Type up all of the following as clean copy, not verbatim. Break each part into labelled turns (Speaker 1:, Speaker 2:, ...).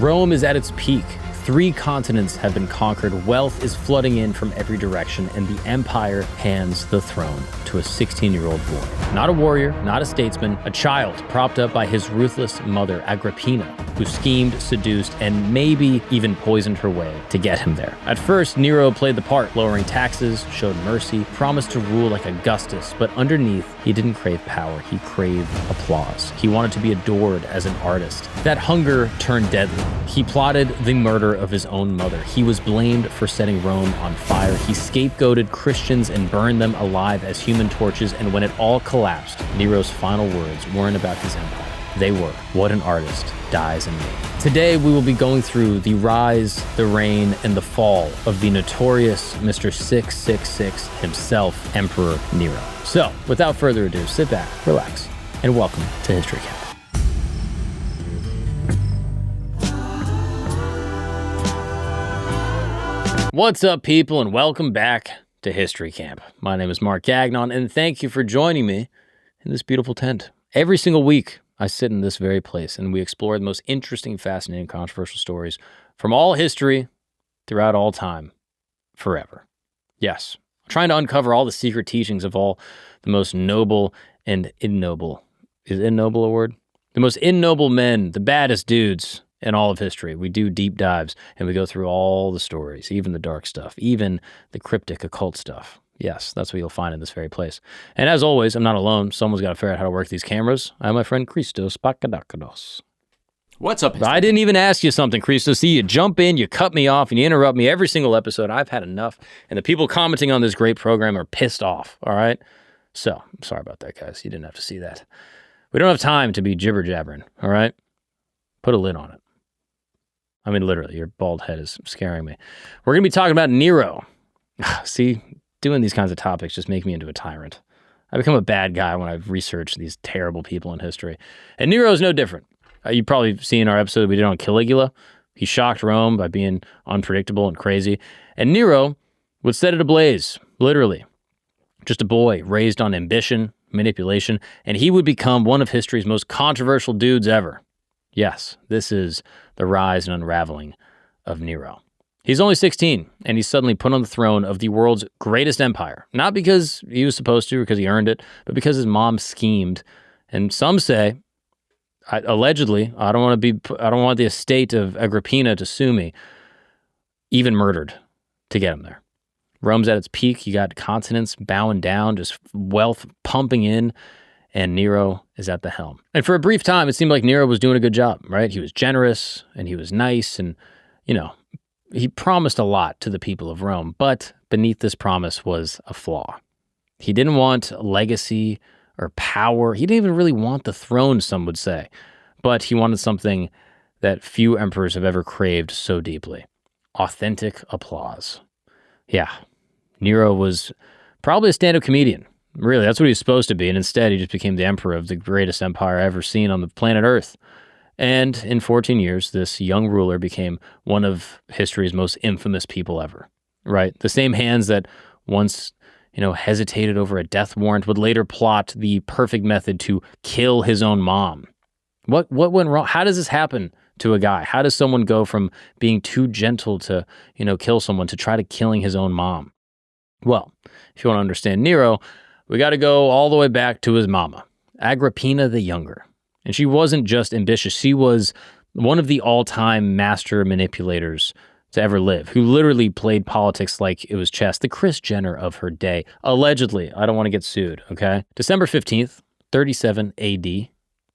Speaker 1: Rome is at its peak. 3 continents have been conquered, wealth is flooding in from every direction, and the empire hands the throne to a 16-year-old boy. Not a warrior, not a statesman, a child propped up by his ruthless mother, Agrippina, who schemed, seduced, and maybe even poisoned her way to get him there. At first, Nero played the part, lowering taxes, showed mercy, promised to rule like Augustus, but underneath, he didn't crave power, he craved applause. He wanted to be adored as an artist. That hunger turned deadly. He plotted the murder of his own mother. He was blamed for setting Rome on fire. He scapegoated Christians and burned them alive as human torches, and when it all collapsed, Nero's final words weren't about his empire. They were, "What an artist dies in me." Today, we will be going through the rise, the reign, and the fall of the notorious Mr. 666 himself, Emperor Nero. So, without further ado, sit back, relax, and welcome to History Camp. What's up, people, and welcome back to History Camp. My name is Mark Gagnon, and thank you for joining me in this beautiful tent. Every single week, I sit in this very place, and we explore the most interesting, fascinating, controversial stories from all history, throughout all time, forever. Yes, I'm trying to uncover all the secret teachings of all the most noble and ignoble. Is ignoble a word? The most ignoble men, the baddest dudes in all of history. We do deep dives, and we go through all the stories, even the dark stuff, even the cryptic occult stuff. Yes, that's what you'll find in this very place. And as always, I'm not alone. Someone's got to figure out how to work these cameras. I have my friend Christos Papadakos.
Speaker 2: What's up?
Speaker 1: I didn't even ask you something, Christos. See, you jump in, you cut me off, and you interrupt me every single episode. I've had enough, and the people commenting on this great program are pissed off, all right? So, I'm sorry about that, guys. You didn't have to see that. We don't have time to be jibber-jabbering, all right? Put a lid on it. I mean, literally, your bald head is scaring me. We're going to be talking about Nero. See, doing these kinds of topics just make me into a tyrant. I become a bad guy when I've researched these terrible people in history. And Nero is no different. You've probably seen our episode we did on Caligula. He shocked Rome by being unpredictable and crazy. And Nero would set it ablaze, literally. Just a boy raised on ambition, manipulation, and he would become one of history's most controversial dudes ever. Yes, this is the rise and unraveling of Nero. He's only 16, and he's suddenly put on the throne of the world's greatest empire. Not because he was supposed to or because he earned it, but because his mom schemed. And some say, allegedly, I don't want the estate of Agrippina to sue me, even murdered to get him there. Rome's at its peak. You got continents bowing down, just wealth pumping in, and Nero is at the helm. And for a brief time, it seemed like Nero was doing a good job, right? He was generous, and he was nice, and, he promised a lot to the people of Rome, but beneath this promise was a flaw. He didn't want legacy or power. He didn't even really want the throne, some would say, but he wanted something that few emperors have ever craved so deeply: authentic applause. Yeah, Nero was probably a stand-up comedian. Really, that's what he was supposed to be, and instead he just became the emperor of the greatest empire ever seen on the planet Earth. And in 14 years, this young ruler became one of history's most infamous people ever, right? The same hands that once, hesitated over a death warrant would later plot the perfect method to kill his own mom. What went wrong? How does this happen to a guy? How does someone go from being too gentle to, kill someone to try to killing his own mom? Well, if you want to understand Nero, we got to go all the way back to his mama, Agrippina the Younger. And she wasn't just ambitious. She was one of the all-time master manipulators to ever live, who literally played politics like it was chess, the Kris Jenner of her day. Allegedly. I don't want to get sued, okay? December 15th, 37 AD,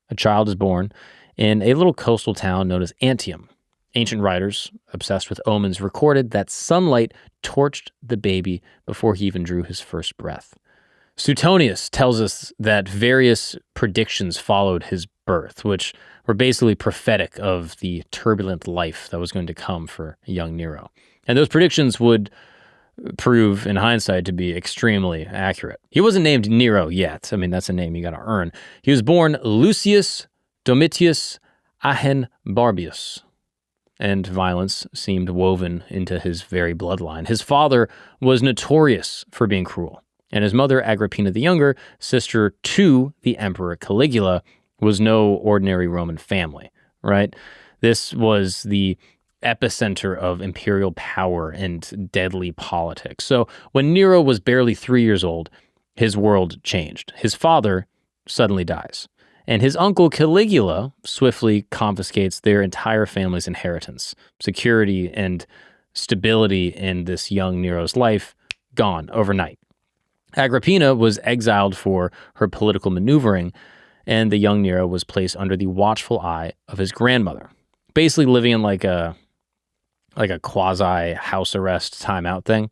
Speaker 1: a child is born in a little coastal town known as Antium. Ancient writers, obsessed with omens, recorded that sunlight torched the baby before he even drew his first breath. Suetonius tells us that various predictions followed his birth, which were basically prophetic of the turbulent life that was going to come for young Nero. And those predictions would prove, in hindsight, to be extremely accurate. He wasn't named Nero yet. I mean, that's a name you got to earn. He was born Lucius Domitius Ahenbarbius, and violence seemed woven into his very bloodline. His father was notorious for being cruel, and his mother, Agrippina the Younger, sister to the Emperor Caligula, was no ordinary Roman family, right? This was the epicenter of imperial power and deadly politics. So when Nero was barely 3 years old, his world changed. His father suddenly dies, and his uncle Caligula swiftly confiscates their entire family's inheritance. Security and stability in this young Nero's life gone overnight. Agrippina was exiled for her political maneuvering, and the young Nero was placed under the watchful eye of his grandmother, basically living in like a quasi house arrest timeout thing.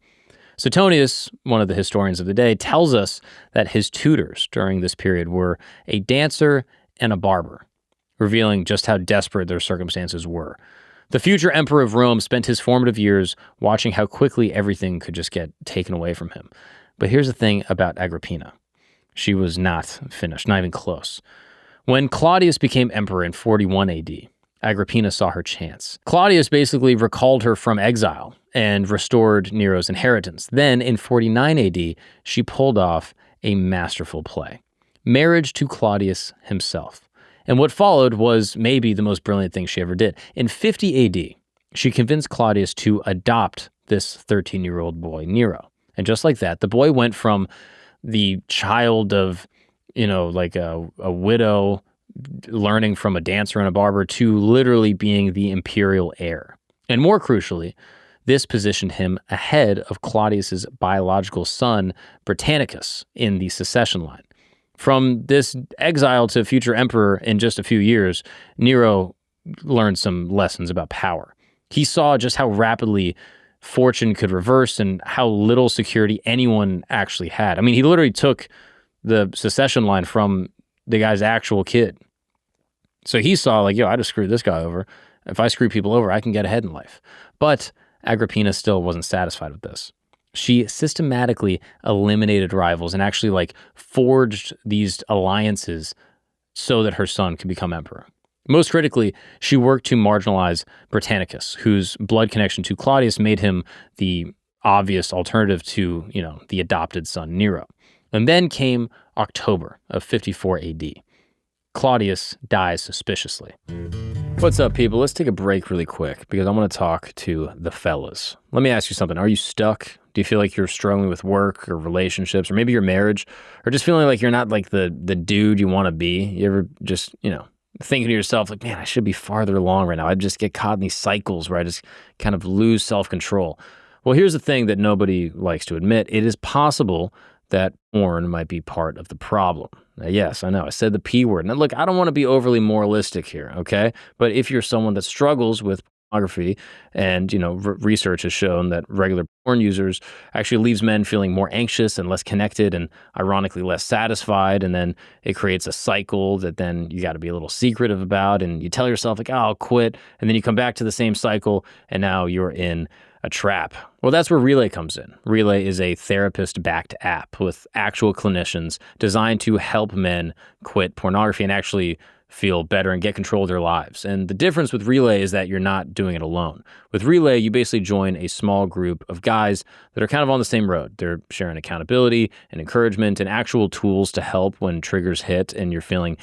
Speaker 1: Suetonius, one of the historians of the day, tells us that his tutors during this period were a dancer and a barber, revealing just how desperate their circumstances were. The future emperor of Rome spent his formative years watching how quickly everything could just get taken away from him. But here's the thing about Agrippina. She was not finished, not even close. When Claudius became emperor in 41 AD, Agrippina saw her chance. Claudius basically recalled her from exile and restored Nero's inheritance. Then, in 49 AD, she pulled off a masterful play, marriage to Claudius himself. And what followed was maybe the most brilliant thing she ever did. In 50 AD, she convinced Claudius to adopt this 13-year-old boy, Nero. And just like that, the boy went from the child of, like a widow learning from a dancer and a barber to literally being the imperial heir. And more crucially, this positioned him ahead of Claudius's biological son, Britannicus, in the succession line. From this exile to future emperor in just a few years, Nero learned some lessons about power. He saw just how rapidly fortune could reverse and how little security anyone actually had. I mean, he literally took the succession line from the guy's actual kid. So he saw I just screwed this guy over. If I screw people over, I can get ahead in life. But Agrippina still wasn't satisfied with this. She systematically eliminated rivals and actually forged these alliances so that her son could become emperor. Most critically, she worked to marginalize Britannicus, whose blood connection to Claudius made him the obvious alternative to, the adopted son Nero. And then came October of 54 AD. Claudius dies suspiciously. What's up, people? Let's take a break really quick because I want to talk to the fellas. Let me ask you something. Are you stuck? Do you feel like you're struggling with work or relationships or maybe your marriage, or just feeling like you're not the dude you want to be? You ever just, thinking to yourself man, I should be farther along right now. I just get caught in these cycles where I just kind of lose self-control. Well, here's the thing that nobody likes to admit. It is possible that porn might be part of the problem. Now, yes, I know, I said the P word. Now, look, I don't want to be overly moralistic here, okay? But if you're someone that struggles with pornography and, research has shown that regular porn users actually leaves men feeling more anxious and less connected and ironically less satisfied. And then it creates a cycle that then you got to be a little secretive about. And you tell yourself I'll quit. And then you come back to the same cycle and now you're in a trap. Well, that's where Relay comes in. Relay is a therapist-backed app with actual clinicians designed to help men quit pornography and actually feel better and get control of their lives. And the difference with Relay is that you're not doing it alone. With Relay, you basically join a small group of guys that are kind of on the same road. They're sharing accountability and encouragement and actual tools to help when triggers hit and you're feeling,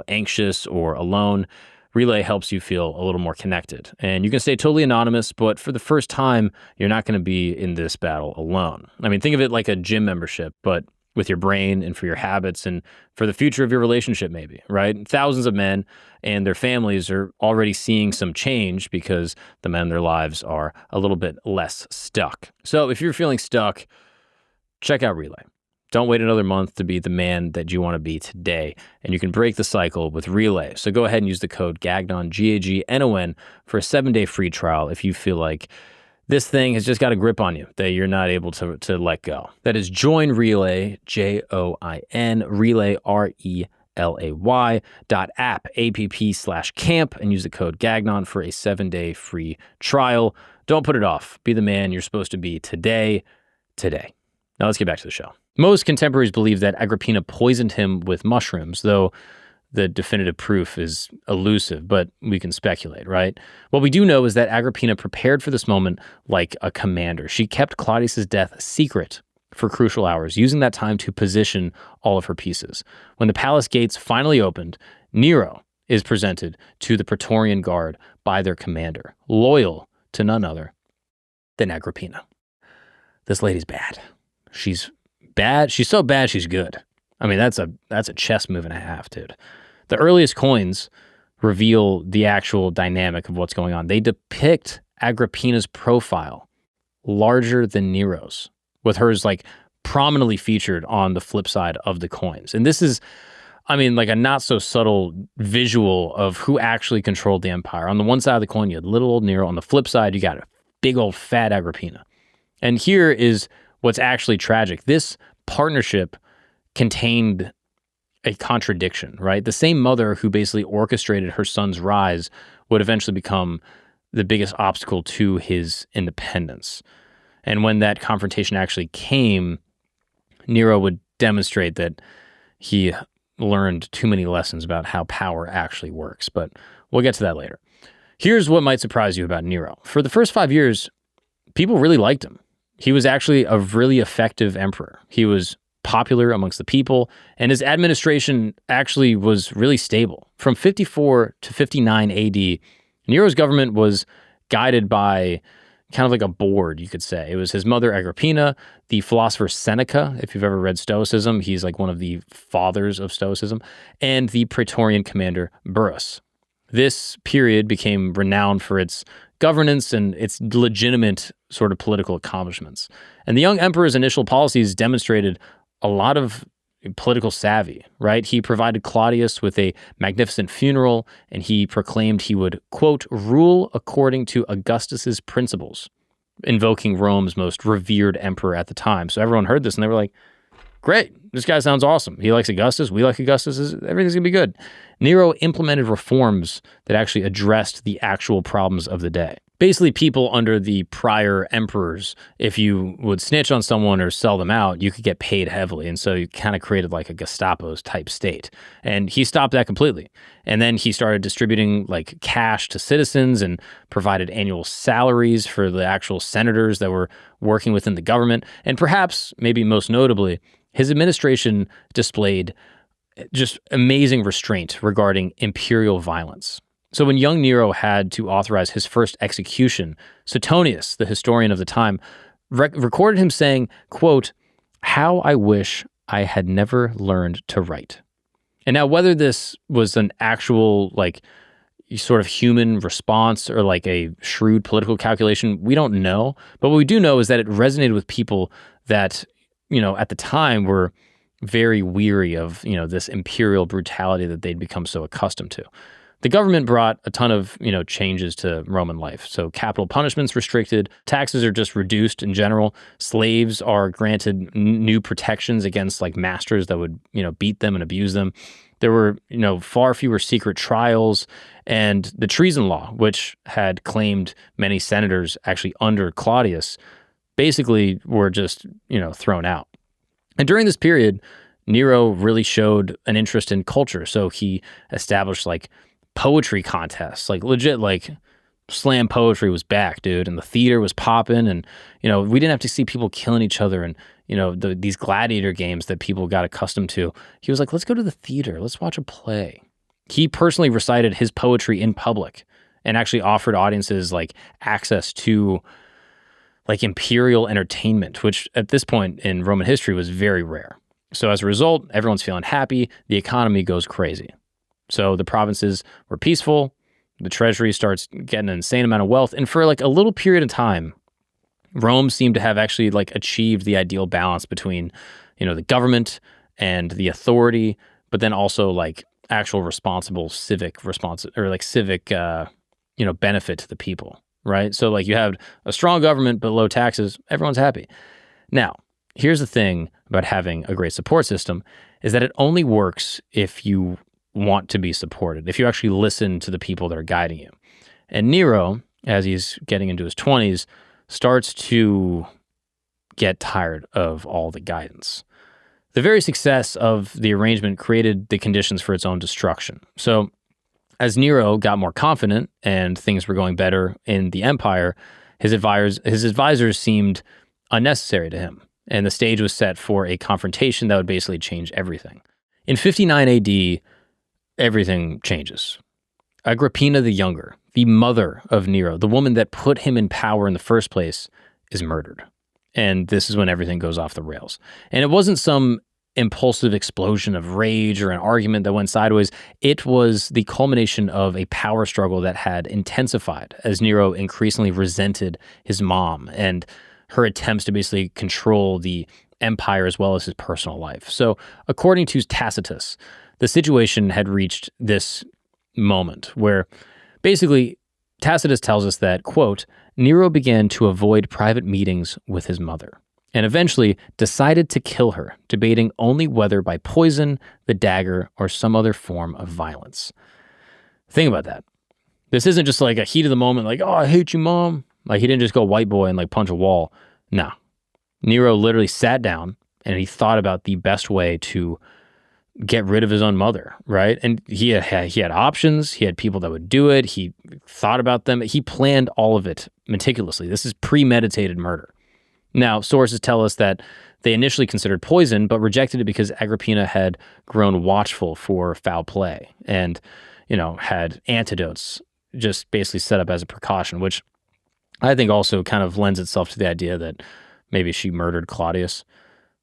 Speaker 1: anxious or alone. Relay helps you feel a little more connected. And you can stay totally anonymous, but for the first time, you're not going to be in this battle alone. I mean, think of it like a gym membership, but with your brain and for your habits and for the future of your relationship maybe, right? Thousands of men and their families are already seeing some change because the men in their lives are a little bit less stuck. So if you're feeling stuck, check out Relay. Don't wait another month to be the man that you want to be today. And you can break the cycle with Relay. So go ahead and use the code GAGNON, GAGNON, for a 7-day free trial if you feel like this thing has just got a grip on you that you're not able to let go. That is join Relay, JOIN, Relay, RELAY.app, app/camp, and use the code GAGNON for a 7-day free trial. Don't put it off. Be the man you're supposed to be today. Now let's get back to the show. Most contemporaries believe that Agrippina poisoned him with mushrooms, though the definitive proof is elusive, but we can speculate, right? What we do know is that Agrippina prepared for this moment like a commander. She kept Claudius's death secret for crucial hours, using that time to position all of her pieces. When the palace gates finally opened, Nero is presented to the Praetorian Guard by their commander, loyal to none other than Agrippina. This lady's bad. She's bad. She's so bad she's good. I mean, that's a chess move and a half, dude. The earliest coins reveal the actual dynamic of what's going on. They depict Agrippina's profile larger than Nero's, with hers like prominently featured on the flip side of the coins. And this is, I mean, like a not so subtle visual of who actually controlled the empire. On the one side of the coin, you had little old Nero. On the flip side, you got a big old fat Agrippina. And here is what's actually tragic. This partnership contained a contradiction, right? The same mother who basically orchestrated her son's rise would eventually become the biggest obstacle to his independence. And when that confrontation actually came, Nero would demonstrate that he learned too many lessons about how power actually works. But we'll get to that later. Here's what might surprise you about Nero. For the first 5 years, people really liked him. He was actually a really effective emperor. He was popular amongst the people, and his administration actually was really stable. From 54 to 59 AD, Nero's government was guided by kind of like a board, you could say. It was his mother, Agrippina, the philosopher Seneca, if you've ever read Stoicism, he's like one of the fathers of Stoicism, and the Praetorian commander, Burrus. This period became renowned for its governance and its legitimate sort of political accomplishments. And the young emperor's initial policies demonstrated a lot of political savvy, right? He provided Claudius with a magnificent funeral, and he proclaimed he would, quote, rule according to Augustus's principles, invoking Rome's most revered emperor at the time. So everyone heard this and they were like, great, this guy sounds awesome. He likes Augustus, we like Augustus, everything's gonna be good. Nero implemented reforms that actually addressed the actual problems of the day. Basically, people under the prior emperors, if you would snitch on someone or sell them out, you could get paid heavily. And so you kind of created like a Gestapo's type state. And he stopped that completely. And then he started distributing like cash to citizens and provided annual salaries for the actual senators that were working within the government. And perhaps, maybe most notably, his administration displayed just amazing restraint regarding imperial violence. So when young Nero had to authorize his first execution, Suetonius, the historian of the time, recorded him saying, quote, how I wish I had never learned to write. And now whether this was an actual like sort of human response or like a shrewd political calculation, we don't know. But what we do know is that it resonated with people that, you know, at the time were very weary of, you know, this imperial brutality that they'd become so accustomed to. The government brought a ton of, you know, changes to Roman life. So capital punishments restricted, taxes are just reduced in general. Slaves are granted new protections against like masters that would, you know, beat them and abuse them. There were, you know, far fewer secret trials, and the treason law, which had claimed many senators actually under Claudius, basically were just, you know, thrown out. And during this period, Nero really showed an interest in culture. So he established like poetry contests, like legit, like slam poetry was back, dude, and the theater was popping, and you know we didn't have to see people killing each other, and you know these gladiator games that people got accustomed to. He was like, let's go to the theater, let's watch a play. He personally recited his poetry in public and actually offered audiences like access to like imperial entertainment, which at this point in Roman history was very rare. So as a result, everyone's feeling happy, the economy goes crazy. So the provinces were peaceful, the treasury starts getting an insane amount of wealth, and for like a little period of time, Rome seemed to have actually like achieved the ideal balance between, you know, the government and the authority, but then also like actual responsible civic benefit to the people, right? So like you have a strong government but low taxes, everyone's happy. Now, here's the thing about having a great support system is that it only works if you want to be supported, if you actually listen to the people that are guiding you. And Nero, as he's getting into his 20s, starts to get tired of all the guidance. The very success of the arrangement created the conditions for its own destruction. So as Nero got more confident and things were going better in the empire, his advisors seemed unnecessary to him, and the stage was set for a confrontation that would basically change everything. In 59 AD, everything changes. Agrippina the Younger, the mother of Nero, the woman that put him in power in the first place, is murdered. And this is when everything goes off the rails. And it wasn't some impulsive explosion of rage or an argument that went sideways. It was the culmination of a power struggle that had intensified as Nero increasingly resented his mom and her attempts to basically control the empire as well as his personal life. So according to Tacitus, the situation had reached this moment where basically Tacitus tells us that, quote, Nero began to avoid private meetings with his mother and eventually decided to kill her, debating only whether by poison, the dagger, or some other form of violence. Think about that. This isn't just like a heat of the moment, like, oh, I hate you, mom. Like, he didn't just go white boy and like punch a wall. No. Nero literally sat down and he thought about the best way to get rid of his own mother, right? And he had options. He had people that would do it. He thought about them. He planned all of it meticulously. This is premeditated murder. Now, sources tell us that they initially considered poison, but rejected it because Agrippina had grown watchful for foul play and, had antidotes just basically set up as a precaution, which I think also kind of lends itself to the idea that maybe she murdered Claudius.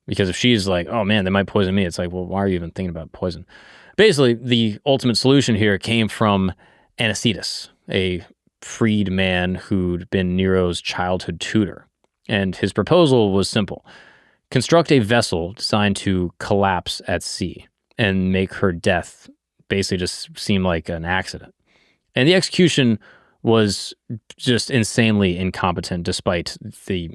Speaker 1: Because if she's like, oh man, they might poison me, it's like, well, why are you even thinking about poison? Basically, the ultimate solution here came from Anicetus, a freed man who'd been Nero's childhood tutor. And his proposal was simple. Construct a vessel designed to collapse at sea and make her death basically just seem like an accident. And the execution was just insanely incompetent despite the,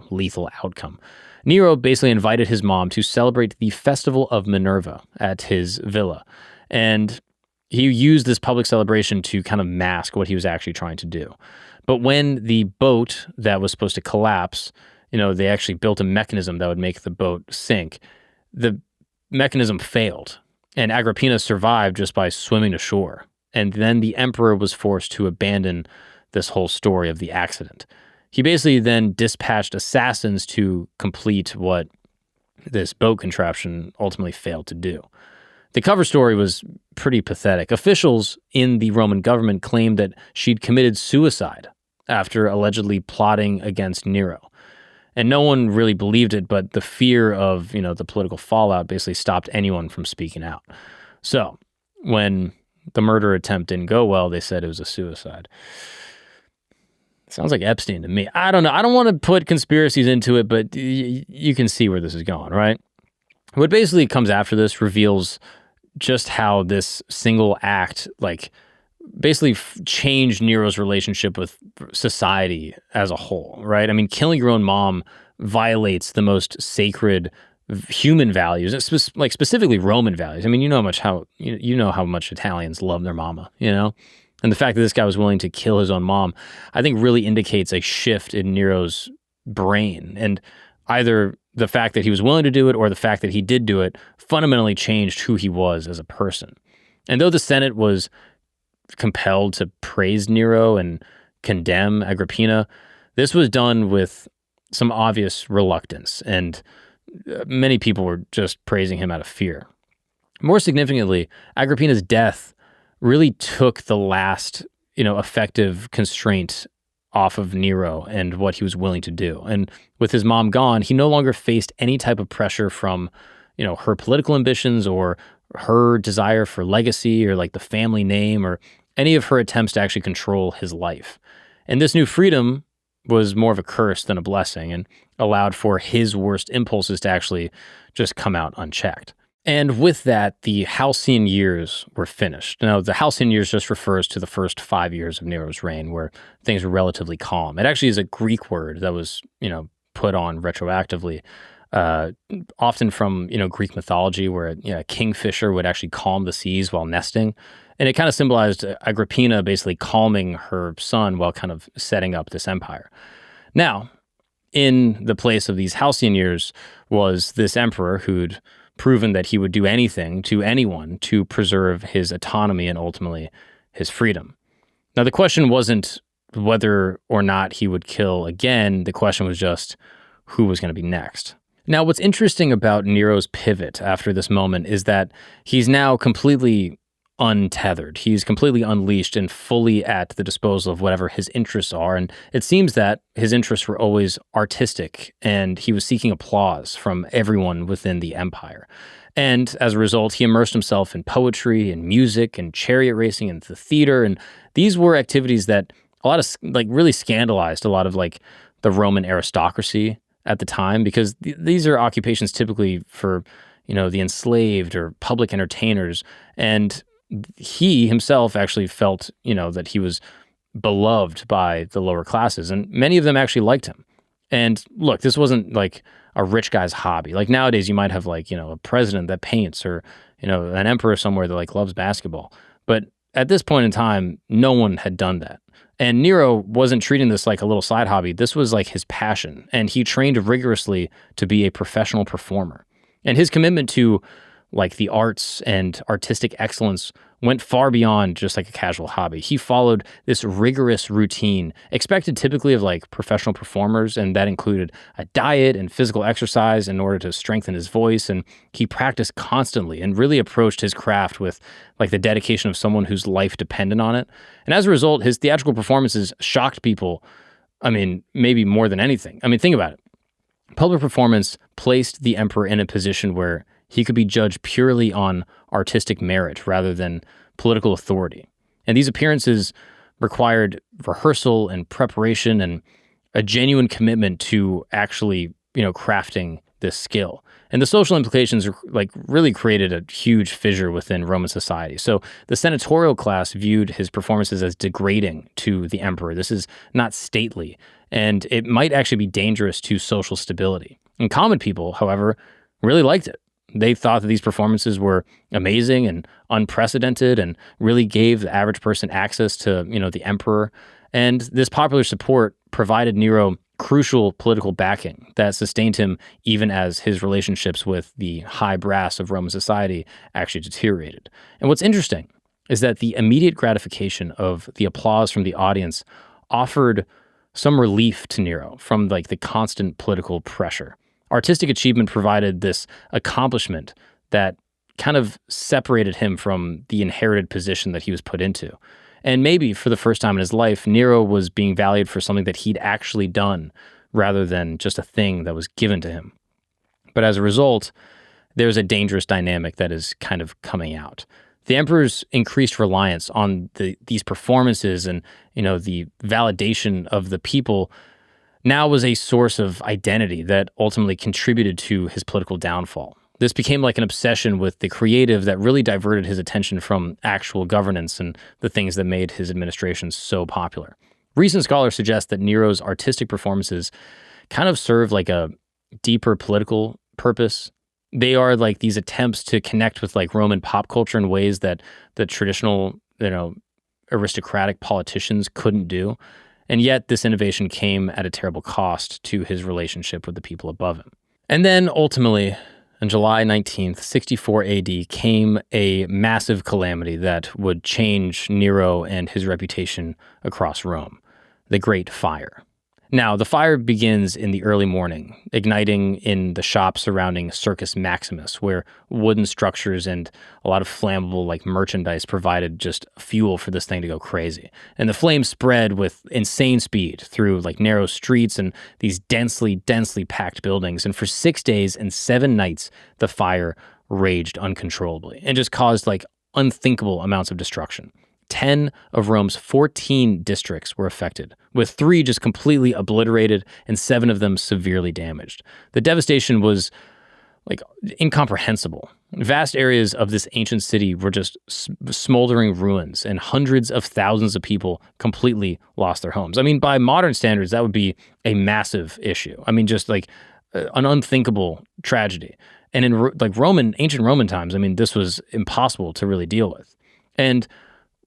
Speaker 1: lethal outcome. Nero basically invited his mom to celebrate the Festival of Minerva at his villa. And he used this public celebration to kind of mask what he was actually trying to do. But when the boat that was supposed to collapse, they actually built a mechanism that would make the boat sink. The mechanism failed, and Agrippina survived just by swimming ashore. And then the emperor was forced to abandon this whole story of the accident. He basically then dispatched assassins to complete what this boat contraption ultimately failed to do. The cover story was pretty pathetic. Officials in the Roman government claimed that she'd committed suicide after allegedly plotting against Nero. And no one really believed it, but the fear of, the political fallout basically stopped anyone from speaking out. So when the murder attempt didn't go well, they said it was a suicide. Sounds like Epstein to me. I don't know. I don't want to put conspiracies into it, but you can see where this is going, right? What basically comes after this reveals just how this single act, basically changed Nero's relationship with society as a whole, right? I mean, killing your own mom violates the most sacred human values, specifically Roman values. I mean, you know how much Italians love their mama, And the fact that this guy was willing to kill his own mom, I think really indicates a shift in Nero's brain. And either the fact that he was willing to do it or the fact that he did do it fundamentally changed who he was as a person. And though the Senate was compelled to praise Nero and condemn Agrippina, this was done with some obvious reluctance, and many people were just praising him out of fear. More significantly, Agrippina's death really took the last, effective constraint off of Nero and what he was willing to do. And with his mom gone, he no longer faced any type of pressure from, her political ambitions or her desire for legacy or the family name or any of her attempts to actually control his life. And this new freedom was more of a curse than a blessing and allowed for his worst impulses to actually just come out unchecked. And with that, the Halcyon years were finished. Now, the Halcyon years just refers to the first 5 years of Nero's reign, where things were relatively calm. It actually is a Greek word that was, put on retroactively, often from, Greek mythology, where a kingfisher would actually calm the seas while nesting. And it kind of symbolized Agrippina basically calming her son while kind of setting up this empire. Now, in the place of these Halcyon years was this emperor who'd proven that he would do anything to anyone to preserve his autonomy and ultimately his freedom. Now, the question wasn't whether or not he would kill again. The question was just who was going to be next. Now, what's interesting about Nero's pivot after this moment is that he's now completely untethered. He's completely unleashed and fully at the disposal of whatever his interests are. And it seems that his interests were always artistic, and he was seeking applause from everyone within the empire. And as a result, he immersed himself in poetry and music and chariot racing and the theater. And these were activities that a lot of really scandalized a lot of the Roman aristocracy at the time, because these are occupations typically for, the enslaved or public entertainers. And he himself actually felt, that he was beloved by the lower classes, and many of them actually liked him. And look, this wasn't like a rich guy's hobby. Like nowadays, you might have a president that paints, or an emperor somewhere that loves basketball. But at this point in time, no one had done that. And Nero wasn't treating this like a little side hobby. This was like his passion, and he trained rigorously to be a professional performer. And his commitment to the arts and artistic excellence went far beyond just a casual hobby. He followed this rigorous routine expected typically of professional performers, and that included a diet and physical exercise in order to strengthen his voice. And he practiced constantly and really approached his craft with the dedication of someone whose life depended on it. And as a result, his theatrical performances shocked people. I mean, maybe more than anything. I mean, think about it. Public performance placed the emperor in a position where he could be judged purely on artistic merit rather than political authority. And these appearances required rehearsal and preparation and a genuine commitment to actually, crafting this skill. And the social implications really created a huge fissure within Roman society. So the senatorial class viewed his performances as degrading to the emperor. This is not stately, and it might actually be dangerous to social stability. And common people, however, really liked it. They thought that these performances were amazing and unprecedented and really gave the average person access to, the emperor. And this popular support provided Nero crucial political backing that sustained him even as his relationships with the high brass of Roman society actually deteriorated. And what's interesting is that the immediate gratification of the applause from the audience offered some relief to Nero from the constant political pressure. Artistic achievement provided this accomplishment that kind of separated him from the inherited position that he was put into. And maybe for the first time in his life, Nero was being valued for something that he'd actually done rather than just a thing that was given to him. But as a result, there's a dangerous dynamic that is kind of coming out. The emperor's increased reliance on these performances and, the validation of the people now was a source of identity that ultimately contributed to his political downfall. This became an obsession with the creative that really diverted his attention from actual governance and the things that made his administration so popular. Recent scholars suggest that Nero's artistic performances kind of serve a deeper political purpose. They are these attempts to connect with Roman pop culture in ways that the traditional, aristocratic politicians couldn't do. And yet this innovation came at a terrible cost to his relationship with the people above him. And then ultimately, on July 19th, 64 AD, came a massive calamity that would change Nero and his reputation across Rome, the Great Fire. Now, the fire begins in the early morning, igniting in the shop surrounding Circus Maximus, where wooden structures and a lot of flammable merchandise provided just fuel for this thing to go crazy. And the flames spread with insane speed through narrow streets and these densely packed buildings. And for 6 days and 7 nights, the fire raged uncontrollably and just caused unthinkable amounts of destruction. 10 of Rome's 14 districts were affected, with 3 just completely obliterated and 7 of them severely damaged. The devastation was incomprehensible. Vast areas of this ancient city were just smoldering ruins, and hundreds of thousands of people completely lost their homes. I mean, by modern standards, that would be a massive issue. I mean, just an unthinkable tragedy. And in ancient Roman times, I mean, this was impossible to really deal with. And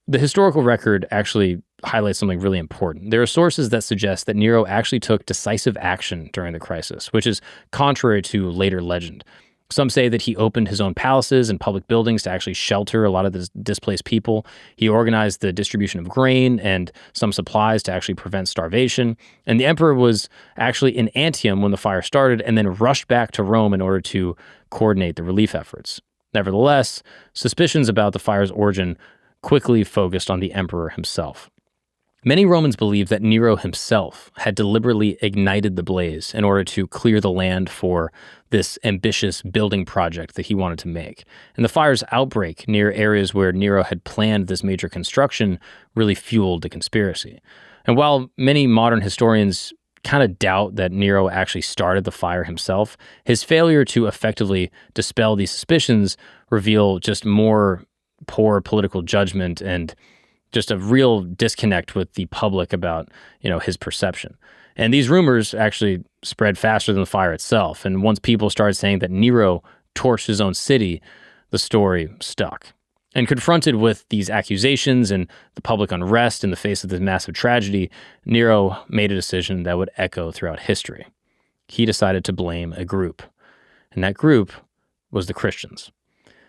Speaker 1: the historical record actually highlights something really important. There are sources that suggest that Nero actually took decisive action during the crisis, which is contrary to later legend. Some say that he opened his own palaces and public buildings to actually shelter a lot of the displaced people. He organized the distribution of grain and some supplies to actually prevent starvation. And the emperor was actually in Antium when the fire started and then rushed back to Rome in order to coordinate the relief efforts. Nevertheless, suspicions about the fire's origin quickly focused on the emperor himself. Many Romans believed that Nero himself had deliberately ignited the blaze in order to clear the land for this ambitious building project that he wanted to make. And the fire's outbreak near areas where Nero had planned this major construction really fueled the conspiracy. And while many modern historians kind of doubt that Nero actually started the fire himself, his failure to effectively dispel these suspicions reveal just more poor political judgment and just a real disconnect with the public about, his perception. And these rumors actually spread faster than the fire itself. And once people started saying that Nero torched his own city, the story stuck. And confronted with these accusations and the public unrest in the face of this massive tragedy, Nero made a decision that would echo throughout history. He decided to blame a group. And that group was the Christians.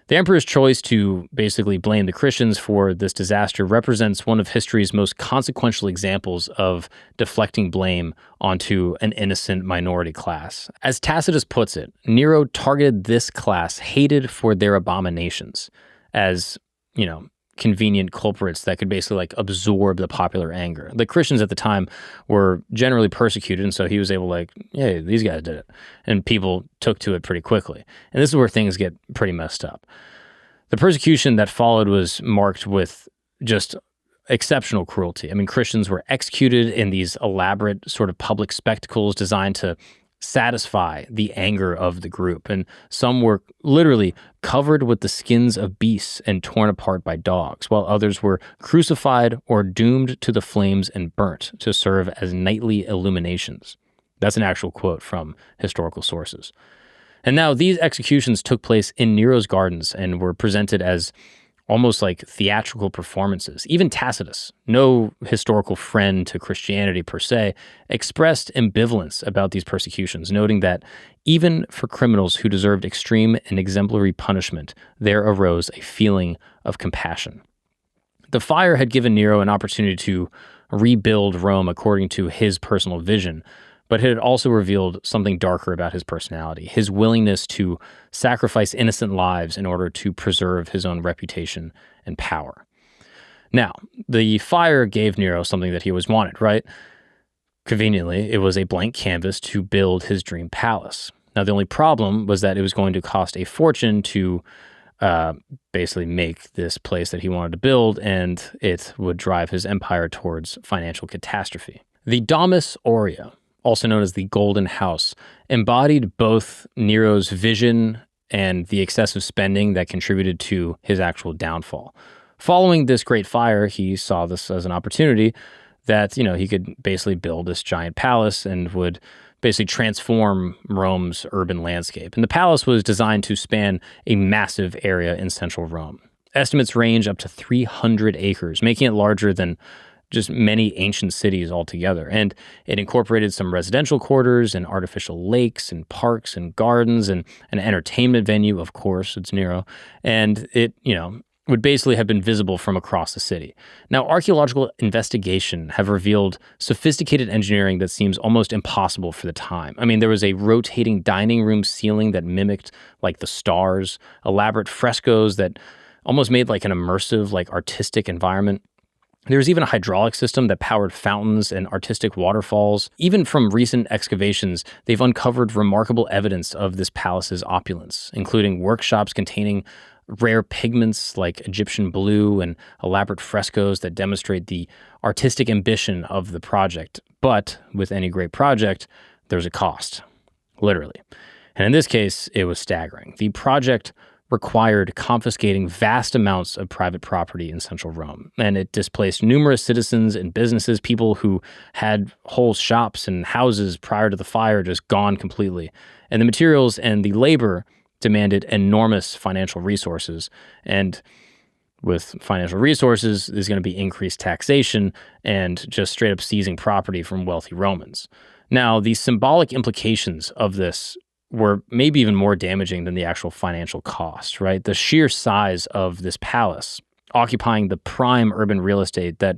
Speaker 1: The emperor's choice to basically blame the Christians for this disaster represents one of history's most consequential examples of deflecting blame onto an innocent minority class. As Tacitus puts it, Nero targeted this class hated for their abominations as, convenient culprits that could basically absorb the popular anger. The Christians at the time were generally persecuted, and so he was able hey, these guys did it. And people took to it pretty quickly. And this is where things get pretty messed up. The persecution that followed was marked with just exceptional cruelty. I mean, Christians were executed in these elaborate sort of public spectacles designed to satisfy the anger of the group. And some were literally covered with the skins of beasts and torn apart by dogs, while others were crucified or doomed to the flames and burnt to serve as nightly illuminations. That's an actual quote from historical sources. And now these executions took place in Nero's gardens and were presented as almost like theatrical performances. Even Tacitus, no historical friend to Christianity per se, expressed ambivalence about these persecutions, noting that even for criminals who deserved extreme and exemplary punishment, there arose a feeling of compassion. The fire had given Nero an opportunity to rebuild Rome according to his personal vision, but it had also revealed something darker about his personality, his willingness to sacrifice innocent lives in order to preserve his own reputation and power. Now, the fire gave Nero something that he always wanted, right? Conveniently, it was a blank canvas to build his dream palace. Now, the only problem was that it was going to cost a fortune to basically make this place that he wanted to build, and it would drive his empire towards financial catastrophe. The Domus Aurea, also known as the Golden House, embodied both Nero's vision and the excessive spending that contributed to his actual downfall. Following this great fire, he saw this as an opportunity that, he could basically build this giant palace and would basically transform Rome's urban landscape. And the palace was designed to span a massive area in central Rome. Estimates range up to 300 acres, making it larger than just many ancient cities altogether. And it incorporated some residential quarters and artificial lakes and parks and gardens and an entertainment venue, of course, it's Nero. And it, would basically have been visible from across the city. Now, archaeological investigation have revealed sophisticated engineering that seems almost impossible for the time. I mean, there was a rotating dining room ceiling that mimicked the stars, elaborate frescoes that almost made an immersive, artistic environment. There was even a hydraulic system that powered fountains and artistic waterfalls. Even from recent excavations, they've uncovered remarkable evidence of this palace's opulence, including workshops containing rare pigments like Egyptian blue and elaborate frescoes that demonstrate the artistic ambition of the project. But with any great project, there's a cost, literally. And in this case, it was staggering. The project required confiscating vast amounts of private property in central Rome, and it displaced numerous citizens and businesses, people who had whole shops and houses prior to the fire just gone completely. And the materials and the labor demanded enormous financial resources, and with financial resources, there's going to be increased taxation and just straight up seizing property from wealthy Romans. Now, the symbolic implications of this were maybe even more damaging than the actual financial cost, right? The sheer size of this palace, occupying the prime urban real estate that,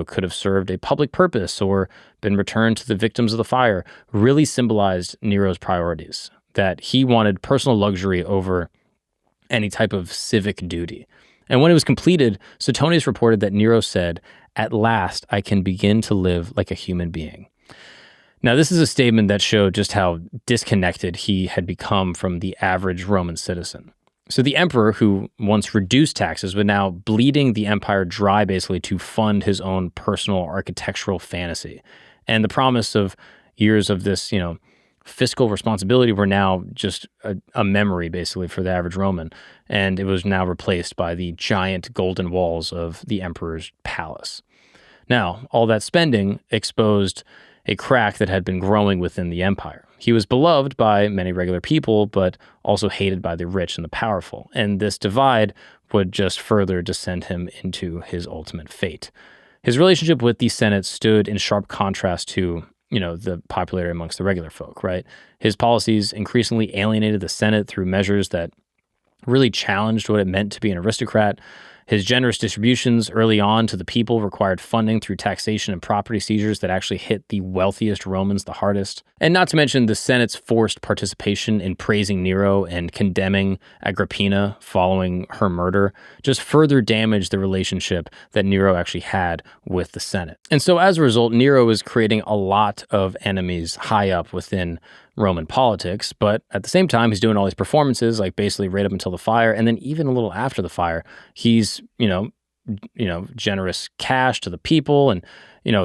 Speaker 1: could have served a public purpose or been returned to the victims of the fire, really symbolized Nero's priorities, that he wanted personal luxury over any type of civic duty. And when it was completed, Suetonius reported that Nero said, "At last I can begin to live like a human being." Now, this is a statement that showed just how disconnected he had become from the average Roman citizen. So the emperor, who once reduced taxes, was now bleeding the empire dry basically to fund his own personal architectural fantasy. And the promise of years of this, fiscal responsibility were now just a memory basically for the average Roman. And it was now replaced by the giant golden walls of the emperor's palace. Now, all that spending exposed a crack that had been growing within the empire. He was beloved by many regular people, but also hated by the rich and the powerful. And this divide would just further descend him into his ultimate fate. His relationship with the Senate stood in sharp contrast to, the popularity amongst the regular folk, right? His policies increasingly alienated the Senate through measures that really challenged what it meant to be an aristocrat. His generous distributions early on to the people required funding through taxation and property seizures that actually hit the wealthiest Romans the hardest. And not to mention the Senate's forced participation in praising Nero and condemning Agrippina following her murder just further damaged the relationship that Nero actually had with the Senate. And so as a result, Nero was creating a lot of enemies high up within Roman politics, but at the same time, he's doing all these performances, like basically right up until the fire, and then even a little after the fire, he's, generous cash to the people, and,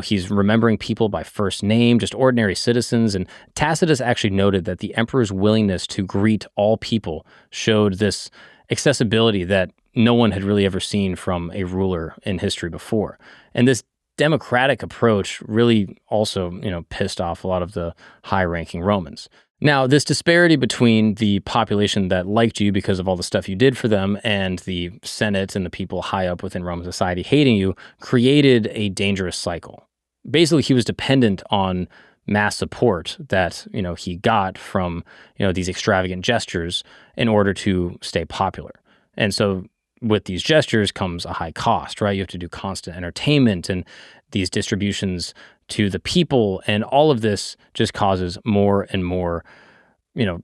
Speaker 1: he's remembering people by first name, just ordinary citizens, and Tacitus actually noted that the emperor's willingness to greet all people showed this accessibility that no one had really ever seen from a ruler in history before. And this democratic approach really also, pissed off a lot of the high-ranking Romans. Now, this disparity between the population that liked you because of all the stuff you did for them and the Senate and the people high up within Roman society hating you created a dangerous cycle. Basically, he was dependent on mass support that, he got from, these extravagant gestures in order to stay popular. And so with these gestures comes a high cost, right? You have to do constant entertainment and these distributions to the people, and all of this just causes more and more,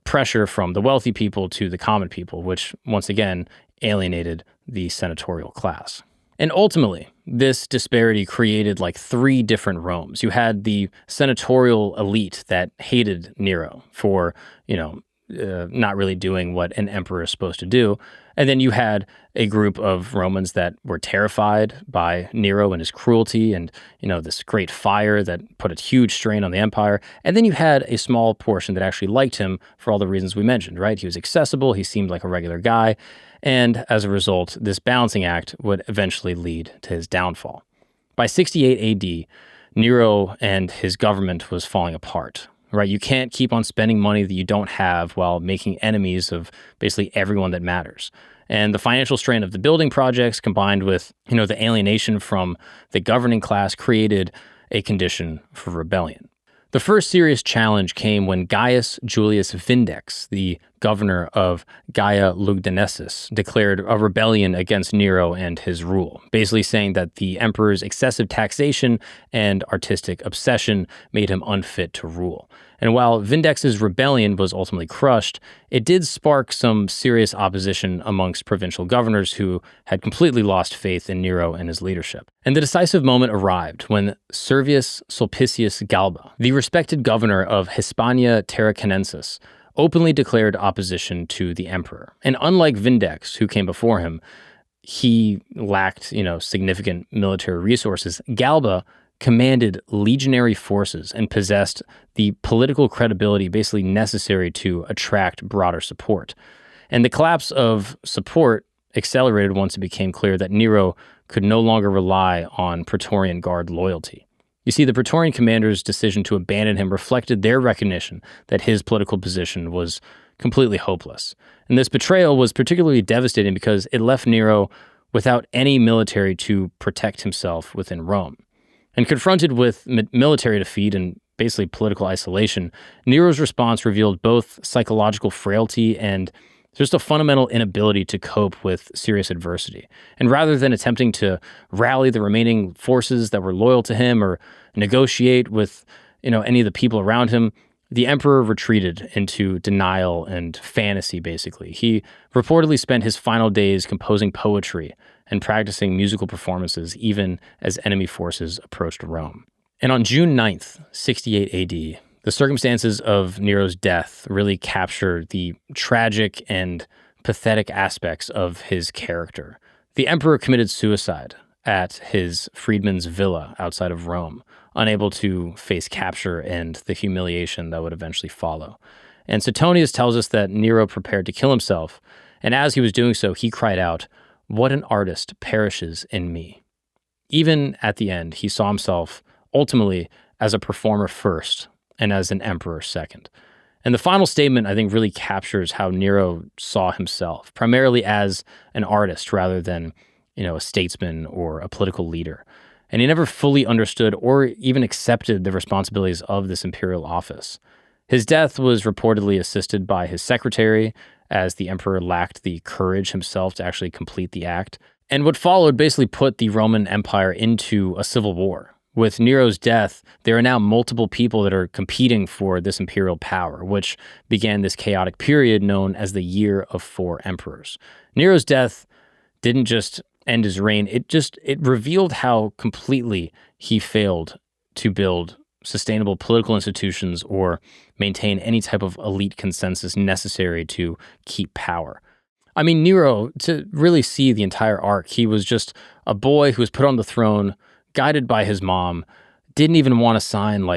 Speaker 1: pressure from the wealthy people to the common people, which once again alienated the senatorial class. And ultimately, this disparity created like three different Romes. You had the senatorial elite that hated Nero for, not really doing what an emperor is supposed to do. And then you had a group of Romans that were terrified by Nero and his cruelty and, this great fire that put a huge strain on the empire. And then you had a small portion that actually liked him for all the reasons we mentioned, right? He was accessible. He seemed like a regular guy. And as a result, this balancing act would eventually lead to his downfall. By 68 AD, Nero and his government was falling apart. Right? You can't keep on spending money that you don't have while making enemies of basically everyone that matters. And the financial strain of the building projects combined with, the alienation from the governing class created a condition for rebellion. The first serious challenge came when Gaius Julius Vindex, the governor of Gaia Lugdunensis, declared a rebellion against Nero and his rule, basically saying that the emperor's excessive taxation and artistic obsession made him unfit to rule. And while Vindex's rebellion was ultimately crushed, it did spark some serious opposition amongst provincial governors who had completely lost faith in Nero and his leadership. And the decisive moment arrived when Servius Sulpicius Galba, the respected governor of Hispania Tarraconensis, openly declared opposition to the emperor. And unlike Vindex, who came before him, he lacked, significant military resources. Galba commanded legionary forces and possessed the political credibility basically necessary to attract broader support. And the collapse of support accelerated once it became clear that Nero could no longer rely on Praetorian Guard loyalty. You see, the Praetorian commander's decision to abandon him reflected their recognition that his political position was completely hopeless. And this betrayal was particularly devastating because it left Nero without any military to protect himself within Rome. And confronted with military defeat and basically political isolation, Nero's response revealed both psychological frailty and just a fundamental inability to cope with serious adversity. And rather than attempting to rally the remaining forces that were loyal to him or negotiate with, any of the people around him, the emperor retreated into denial and fantasy, basically. He reportedly spent his final days composing poetry and practicing musical performances, even as enemy forces approached Rome. And on June 9th, 68 AD, the circumstances of Nero's death really capture the tragic and pathetic aspects of his character. The emperor committed suicide at his freedman's villa outside of Rome, unable to face capture and the humiliation that would eventually follow. And Suetonius tells us that Nero prepared to kill himself, and as he was doing so, he cried out, "What an artist perishes in me." Even at the end, he saw himself ultimately as a performer first and as an emperor second. And the final statement, I think, really captures how Nero saw himself, primarily as an artist rather than, a statesman or a political leader. And he never fully understood or even accepted the responsibilities of this imperial office. His death was reportedly assisted by his secretary, as the emperor lacked the courage himself to actually complete the act. And what followed basically put the Roman Empire into a civil war. With Nero's death, there are now multiple people that are competing for this imperial power, which began this chaotic period known as the Year of Four Emperors. Nero's death didn't just end his reign, it revealed how completely he failed to build sustainable political institutions or maintain any type of elite consensus necessary to keep power. I mean, Nero, to really see the entire arc, he was just a boy who was put on the throne, guided by his mom, didn't even want to sign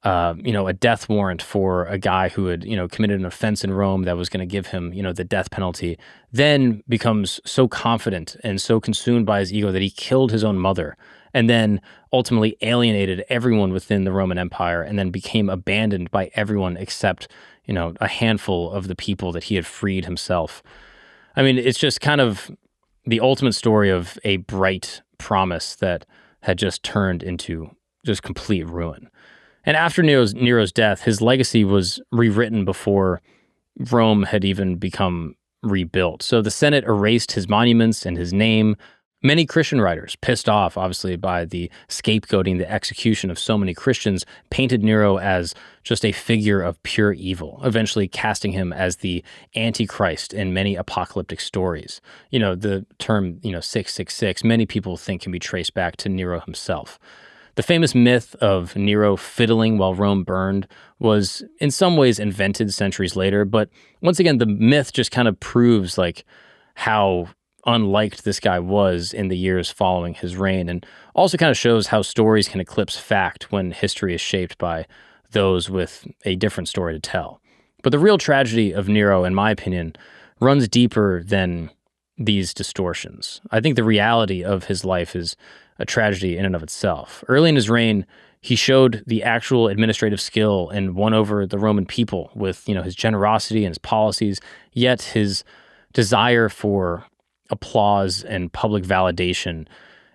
Speaker 1: a death warrant for a guy who had, committed an offense in Rome that was going to give him, the death penalty, then becomes so confident and so consumed by his ego that he killed his own mother and then ultimately alienated everyone within the Roman Empire and then became abandoned by everyone except, a handful of the people that he had freed himself. I mean, it's just kind of the ultimate story of a bright promise that had just turned into just complete ruin. And after Nero's death, his legacy was rewritten before Rome had even become rebuilt. So the Senate erased his monuments and his name. Many Christian writers, pissed off, obviously, by the scapegoating, the execution of so many Christians, painted Nero as just a figure of pure evil, eventually casting him as the Antichrist in many apocalyptic stories. The term, 666, many people think can be traced back to Nero himself. The famous myth of Nero fiddling while Rome burned was in some ways invented centuries later, but once again, the myth just kind of proves how unliked this guy was in the years following his reign, and also kind of shows how stories can eclipse fact when history is shaped by those with a different story to tell. But the real tragedy of Nero, in my opinion, runs deeper than these distortions. I think the reality of his life is a tragedy in and of itself. Early in his reign, he showed the actual administrative skill and won over the Roman people with, his generosity and his policies, yet his desire for applause and public validation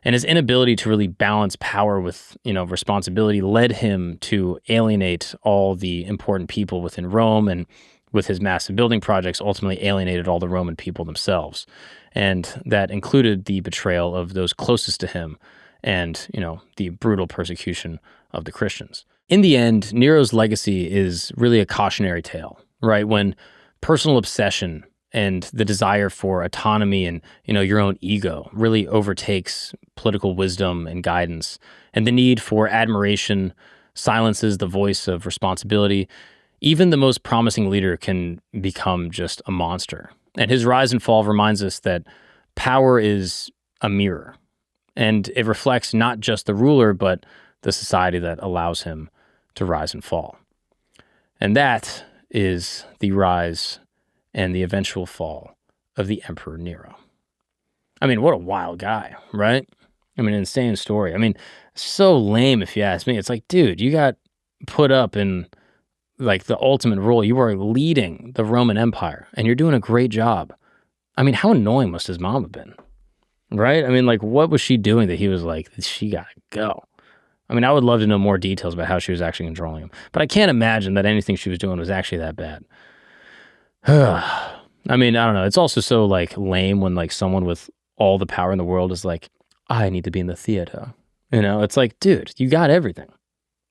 Speaker 1: and his inability to really balance power with, responsibility led him to alienate all the important people within Rome, and with his massive building projects, ultimately alienated all the Roman people themselves. And that included the betrayal of those closest to him and, the brutal persecution of the Christians. In the end, Nero's legacy is really a cautionary tale, right? When personal obsession and the desire for autonomy and, your own ego really overtakes political wisdom and guidance, and the need for admiration silences the voice of responsibility, even the most promising leader can become just a monster. And his rise and fall reminds us that power is a mirror, and it reflects not just the ruler, but the society that allows him to rise and fall. And that is the rise and the eventual fall of the Emperor Nero. I mean, what a wild guy, right? I mean, insane story. I mean, so lame if you ask me. It's like, dude, you got put up in the ultimate role. You are leading the Roman Empire and you're doing a great job. I mean, how annoying must his mom have been, right? I mean, what was she doing that he was like, she gotta go? I mean, I would love to know more details about how she was actually controlling him, but I can't imagine that anything she was doing was actually that bad. I mean, I don't know. It's also so lame when someone with all the power in the world is like, I need to be in the theater. It's like, dude, you got everything.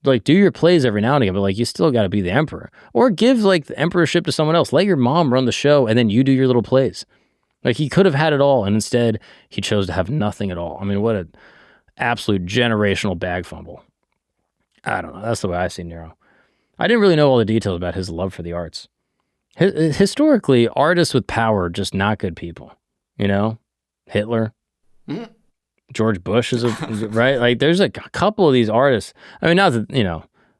Speaker 1: Like, do your plays every now and again, but like, you still got to be the emperor. Or give like the emperorship to someone else. Let your mom run the show, and then you do your little plays. Like, he could have had it all, and instead he chose to have nothing at all. I mean, what an absolute generational bag fumble. I don't know. That's the way I see Nero. I didn't really know all the details about his love for the arts. Historically, artists with power are just not good people. You know, Hitler, George Bush is right. Like, there's a couple of these artists. I mean, not that, I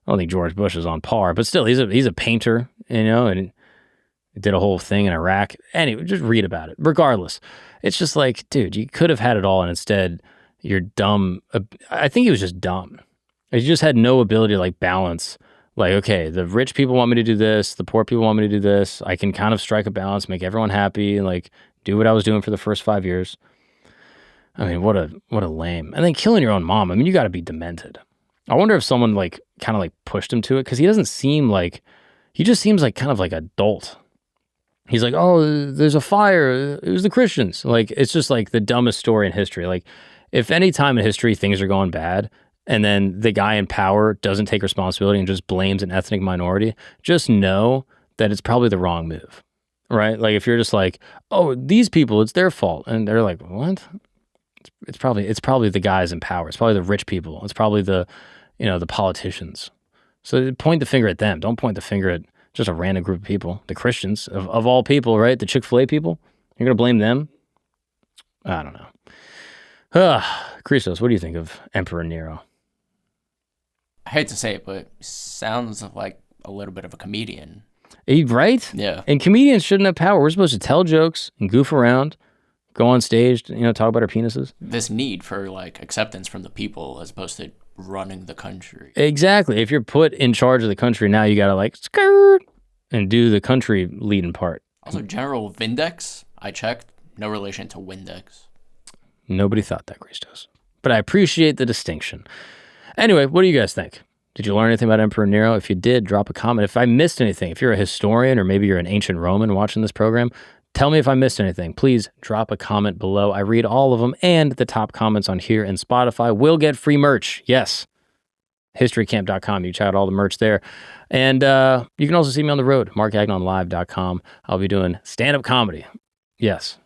Speaker 1: don't think George Bush is on par, but still, he's a painter. And did a whole thing in Iraq. Anyway, just read about it. Regardless, it's just like, dude, you could have had it all, and instead, you're dumb. I think he was just dumb. He just had no ability to like balance. Like, okay, the rich people want me to do this, the poor people want me to do this. I can kind of strike a balance, make everyone happy, and like do what I was doing for the first 5 years. I mean, what a lame. And then killing your own mom. I mean, you got to be demented. I wonder if someone like kind of like pushed him to it, because he just seems like kind of like a dolt. He's like, oh, there's a fire. It was the Christians. Like, it's just like the dumbest story in history. Like, if any time in history things are going bad, and then the guy in power doesn't take responsibility and just blames an ethnic minority, just know that it's probably the wrong move, right? Like, if you're just like, oh, these people, it's their fault. And they're like, what? It's probably the guys in power. It's probably the rich people. It's probably the politicians. So point the finger at them. Don't point the finger at just a random group of people, the Christians of all people, right? The Chick-fil-A people. You're going to blame them? I don't know. Christos, what do you think of Emperor Nero?
Speaker 2: I hate to say it, but sounds like a little bit of a comedian.
Speaker 1: Right?
Speaker 2: Yeah.
Speaker 1: And comedians shouldn't have power. We're supposed to tell jokes and goof around, go on stage, talk about our penises.
Speaker 2: This need for like acceptance from the people as opposed to running the country.
Speaker 1: Exactly. If you're put in charge of the country, now you got to like skirt and do the country leading part.
Speaker 2: Also, General Vindex, I checked, no relation to Windex.
Speaker 1: Nobody thought that, Christos. But I appreciate the distinction. Anyway, what do you guys think? Did you learn anything about Emperor Nero? If you did, drop a comment. If I missed anything, if you're a historian or maybe you're an ancient Roman watching this program, tell me if I missed anything. Please drop a comment below. I read all of them, and the top comments on here and Spotify will get free merch. Yes. historycamp.com. You check out all the merch there. And you can also see me on the road, markagnonlive.com. I'll be doing stand-up comedy. Yes.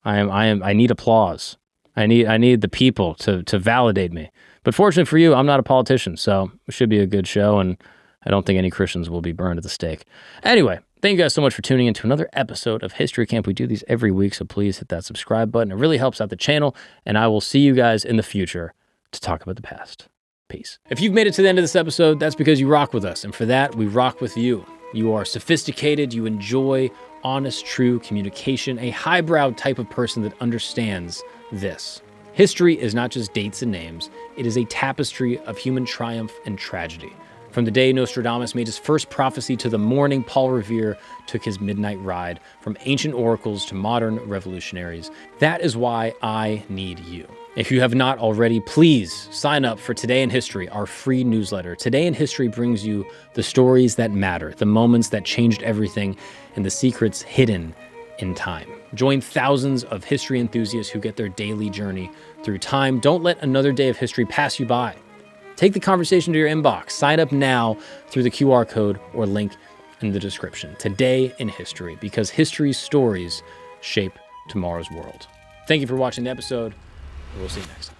Speaker 1: I need applause. I need the people to validate me. But fortunately for you, I'm not a politician, so it should be a good show, and I don't think any Christians will be burned at the stake. Anyway, thank you guys so much for tuning in to another episode of History Camp. We do these every week, so please hit that subscribe button. It really helps out the channel, and I will see you guys in the future to talk about the past. Peace. If you've made it to the end of this episode, that's because you rock with us, and for that, we rock with you. You are sophisticated, you enjoy honest, true communication, a highbrow type of person that understands this. History is not just dates and names, it is a tapestry of human triumph and tragedy. From the day Nostradamus made his first prophecy to the morning Paul Revere took his midnight ride, from ancient oracles to modern revolutionaries. That is why I need you. If you have not already, please sign up for Today in History, our free newsletter. Today in History brings you the stories that matter, the moments that changed everything, and the secrets hidden in time. Join thousands of history enthusiasts who get their daily journey through time. Don't let another day of history pass you by. Take the conversation to your inbox. Sign up now through the QR code or link in the description. Today in History, because history's stories shape tomorrow's world. Thank you for watching the episode. We'll see you next time.